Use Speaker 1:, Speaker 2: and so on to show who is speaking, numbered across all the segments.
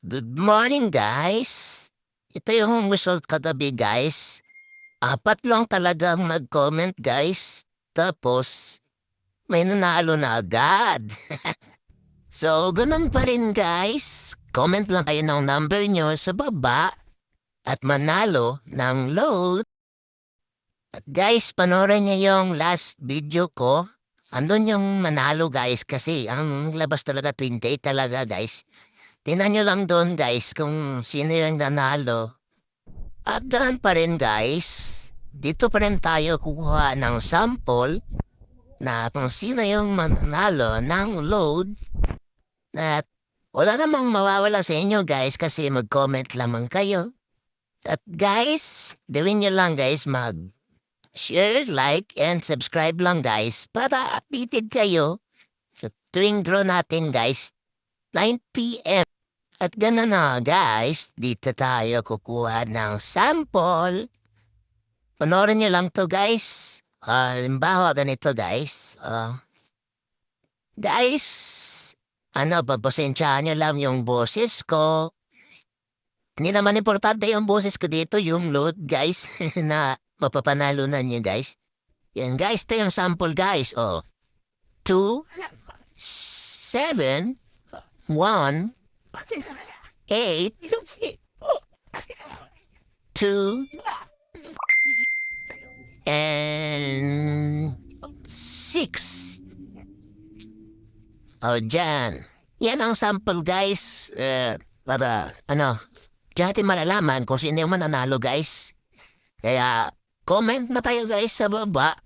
Speaker 1: Good morning, guys. Ito yung result kagabi, guys. Apat lang talagang nag-comment, guys. Tapos, may nanalo na agad. So, ganun pa rin, guys. Comment lang kayo ng number nyo sa baba at manalo ng load. At guys, panoorin nyo yung last video ko. Andun yung manalo, guys, kasi ang labas talaga 28 talaga, guys. Tingnan nyo lang doon, guys, kung sino yung nanalo. At ganun pa rin, guys. Dito pa rin tayo kukuha ng sample na kung sino yung mananalo ng load. At wala namang mawawala sa inyo, guys, kasi mag-comment lamang kayo. At guys, gawin nyo lang, guys, mag-share, like, and subscribe lang, guys, para updated kayo sa tuwing draw natin, guys, 9 p.m. At gano'n na, guys, dito tayo kukuha ng sample. Panoorin niyo lang 'to, guys. Halimbawa ganito, guys. Guys, pagpasensyahan niyo lang yung boses ko. Hindi naman importante yung boses ko dito, yung load, guys, na mapapanalunan niyo, guys. Yan, guys, ito yung sample, guys. 2, 7, 1, 8, 2, and 6. Diyan. Yan ang sample, guys. Para, diyan natin malalaman kung sino yung mananalo, guys. Kaya, comment na tayo, guys, sa baba.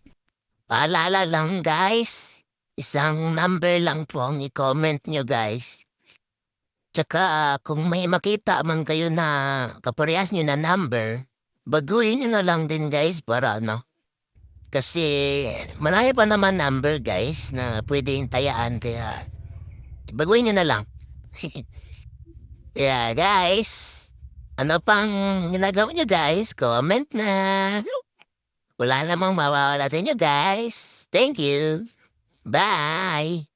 Speaker 1: Paalala lang, guys. Isang number lang po ang i-comment nyo, guys. Tsaka, kung may makita man kayo na kaparehas nyo na number, baguhin nyo na lang din, guys, para Kasi marami pa naman number, guys, na pwedeng tayaan, kaya baguhin nyo na lang. Kaya, guys, ano pang ginagawa nyo, guys? Comment na. Wala namang mawawala sa inyo, guys. Thank you. Bye.